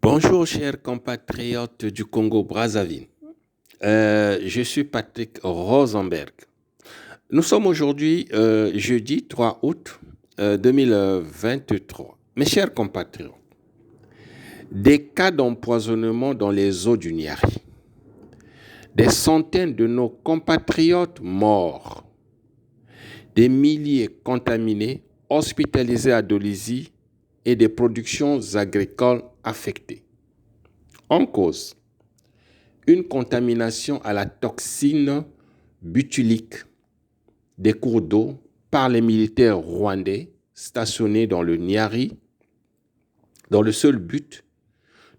Bonjour chers compatriotes du Congo-Brazzaville. Je suis Patrick Rosenberg. Nous sommes aujourd'hui jeudi 3 août 2023. Mes chers compatriotes, des cas d'empoisonnement dans les eaux du Niari. Des centaines de nos compatriotes morts. Des milliers contaminés, hospitalisés à Dolisie et des productions agricoles affectées. En cause, une contamination à la toxine butylique des cours d'eau par les militaires rwandais stationnés dans le Niari, dont le seul but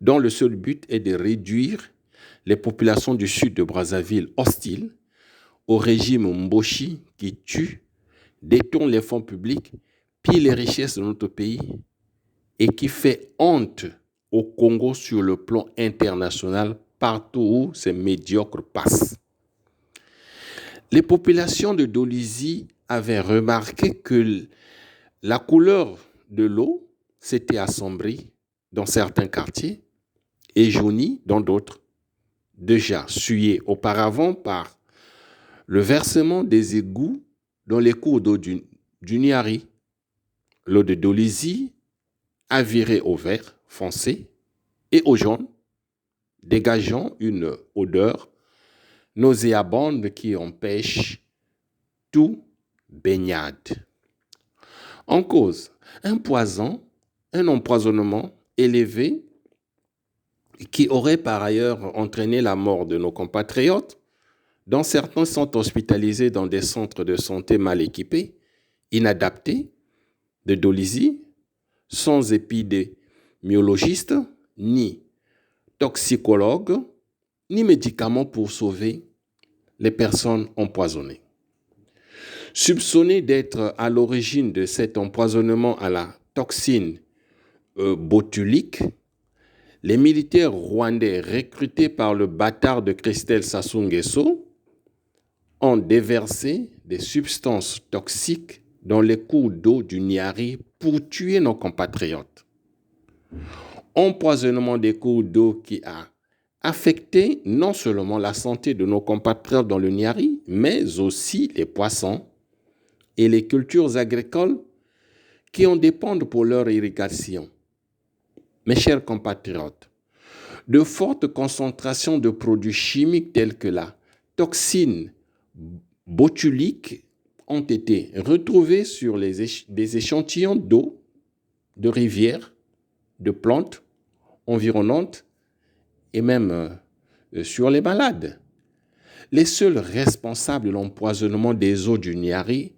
est de réduire les populations du sud de Brazzaville hostiles au régime Mboshi qui tue, détourne les fonds publics, pille les richesses de notre pays et qui fait honte au Congo sur le plan international partout où ces médiocres passent. Les populations de Dolisie avaient remarqué que la couleur de l'eau s'était assombrie dans certains quartiers et jaunie dans d'autres, déjà souillés auparavant par le versement des égouts dans les cours d'eau du Niari. L'eau de Dolisie a viré au vert foncé et au jaune, dégageant une odeur nauséabonde qui empêche toute baignade. En cause, un empoisonnement élevé qui aurait par ailleurs entraîné la mort de nos compatriotes, dont certains sont hospitalisés dans des centres de santé mal équipés, inadaptés, de Dolisie, sans épidémiologistes, ni toxicologues, ni médicaments pour sauver les personnes empoisonnées. Soupçonnés d'être à l'origine de cet empoisonnement à la toxine botulique, les militaires rwandais recrutés par le bâtard de Christelle Sassou Nguesso ont déversé des substances toxiques dans les cours d'eau du Niari pour tuer nos compatriotes. Empoisonnement des cours d'eau qui a affecté non seulement la santé de nos compatriotes dans le Niari, mais aussi les poissons et les cultures agricoles qui en dépendent pour leur irrigation. Mes chers compatriotes, de fortes concentrations de produits chimiques tels que la toxine botulique ont été retrouvées sur des échantillons d'eau, de rivières, de plantes environnantes et même sur les malades. Les seuls responsables de l'empoisonnement des eaux du Niari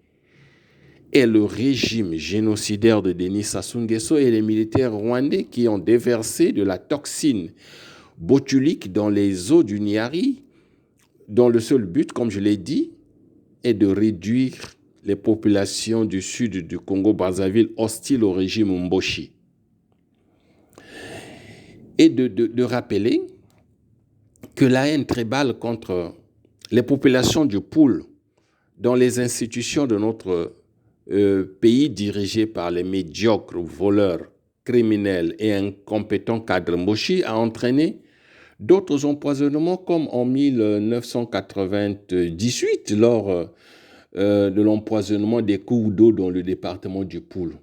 est le régime génocidaire de Denis Sassou Nguesso et les militaires rwandais qui ont déversé de la toxine botulique dans les eaux du Niari, dont le seul but, comme je l'ai dit, est de réduire les populations du sud du Congo-Brazzaville hostiles au régime Mboshi. Et de rappeler que la haine tribale contre les populations du Poul dans les institutions de notre pays dirigé par les médiocres voleurs, criminels et incompétents cadres Mboshi a entraîné d'autres empoisonnements comme en 1998 lors de l'empoisonnement des cours d'eau dans le département du Poul.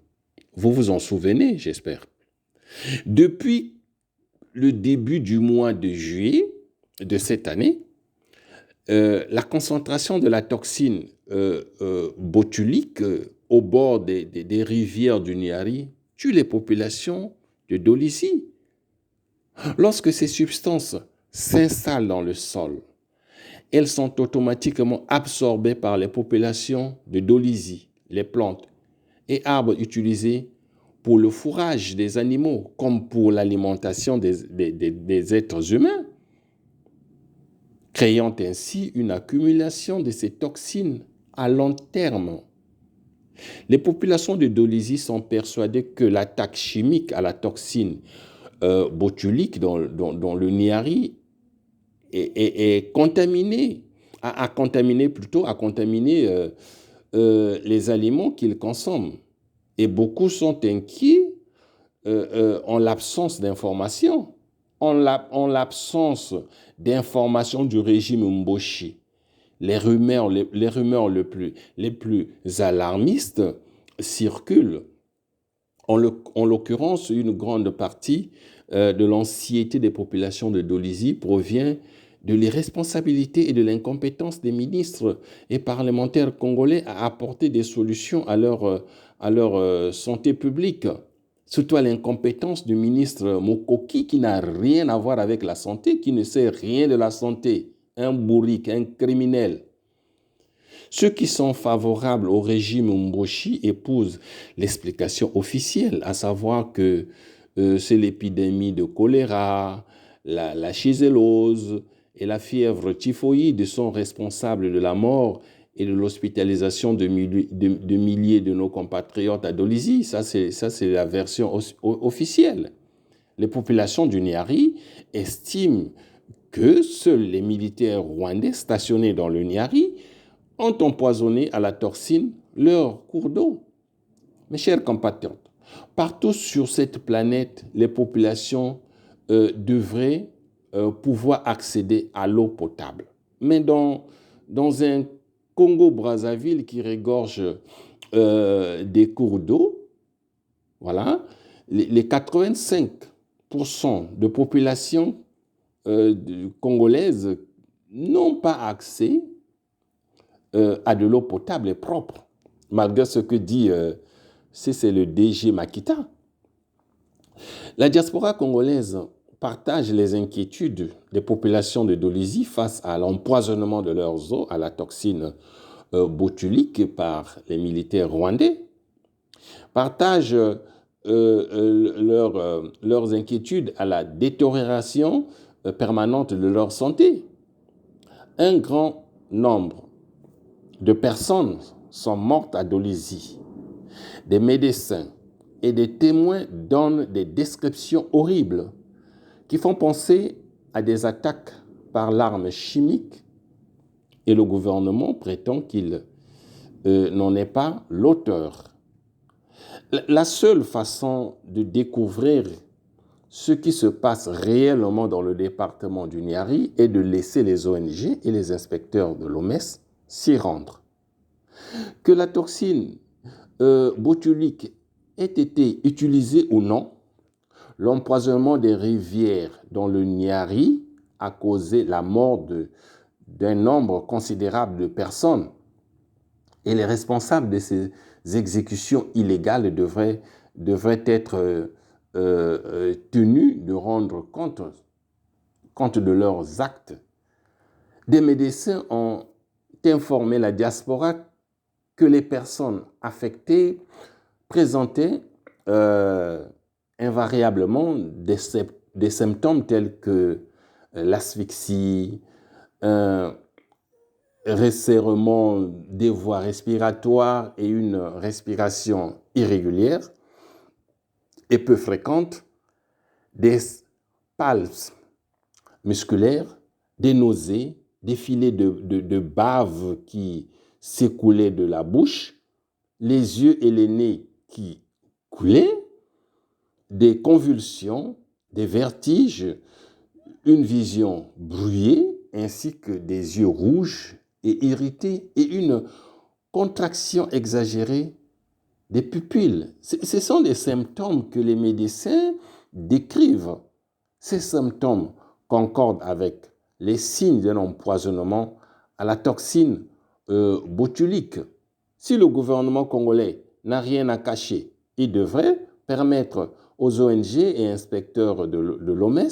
Vous vous en souvenez, j'espère. Depuis le début du mois de juillet de cette année, la concentration de la toxine botulique au bord des rivières du Niari tue les populations de Dolisie. Lorsque ces substances s'installent dans le sol, elles sont automatiquement absorbées par les populations de Dolisie, les plantes et arbres utilisés pour le fourrage des animaux comme pour l'alimentation des êtres humains, créant ainsi une accumulation de ces toxines à long terme. Les populations de Dolisie sont persuadées que l'attaque chimique à la toxine botulique dans le Niari est contaminée, a contaminé les aliments qu'ils consomment. Et beaucoup sont inquiets en l'absence d'informations, en l'absence d'informations du régime Mboshi, les rumeurs les plus alarmistes circulent. En l'occurrence, une grande partie de l'anxiété des populations de Dolisie provient de l'irresponsabilité et de l'incompétence des ministres et parlementaires congolais à apporter des solutions à leur santé publique. Surtout à l'incompétence du ministre Mokoki qui n'a rien à voir avec la santé, qui ne sait rien de la santé. Un bourrique, un criminel. Ceux qui sont favorables au régime Mboshi épousent l'explication officielle, à savoir que c'est l'épidémie de choléra, la chizellose et la fièvre typhoïde sont responsables de la mort et de l'hospitalisation de milliers de nos compatriotes à Dolisie. Ça, c'est la version officielle. Les populations du Niari estiment que seuls les militaires rwandais stationnés dans le Niari ont empoisonné à la toxine leur cours d'eau. Mes chers compatriotes, partout sur cette planète, les populations devraient pouvoir accéder à l'eau potable. Mais dans un Congo-Brazzaville qui regorge des cours d'eau, voilà, les 85% de population congolaise n'ont pas accès à de l'eau potable et propre, malgré ce que dit c'est le DG Makita. La diaspora congolaise partage les inquiétudes des populations de Dolisie face à l'empoisonnement de leurs eaux à la toxine botulique par les militaires rwandais, partage leurs inquiétudes à la détérioration permanente de leur santé. Un grand nombre de personnes sont mortes à Dolisie. Des médecins et des témoins donnent des descriptions horribles qui font penser à des attaques par l'arme chimique et le gouvernement prétend qu'il n'en est pas l'auteur. La seule façon de découvrir ce qui se passe réellement dans le département du Niari est de laisser les ONG et les inspecteurs de l'OMS s'y rendre. Que la toxine botulique ait été utilisée ou non, l'empoisonnement des rivières dans le Niari a causé la mort d'un nombre considérable de personnes. Et les responsables de ces exécutions illégales devraient être tenus de rendre compte de leurs actes. Des médecins ont informé la diaspora que les personnes affectées présentaient invariablement des symptômes tels que l'asphyxie, un resserrement des voies respiratoires et une respiration irrégulière et peu fréquente, des spasmes musculaires, des nausées, des filets de bave qui s'écoulaient de la bouche, les yeux et les nez qui coulaient, des convulsions, des vertiges, une vision brouillée, ainsi que des yeux rouges et irrités et une contraction exagérée des pupilles. Ce sont des symptômes que les médecins décrivent. Ces symptômes concordent avec les signes d'un empoisonnement à la toxine botulique. Si le gouvernement congolais n'a rien à cacher, il devrait permettre aux ONG et inspecteurs de l'OMS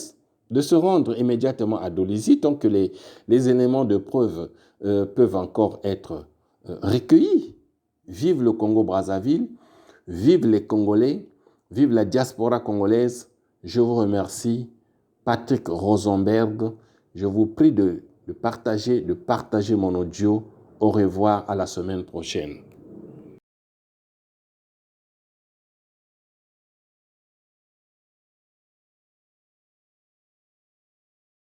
de se rendre immédiatement à Dolisie tant que les éléments de preuve peuvent encore être recueillis. Vive le Congo-Brazzaville, vive les Congolais, vive la diaspora congolaise. Je vous remercie. Patrick Rosenberg, je vous prie de partager mon audio. Au revoir, à la semaine prochaine.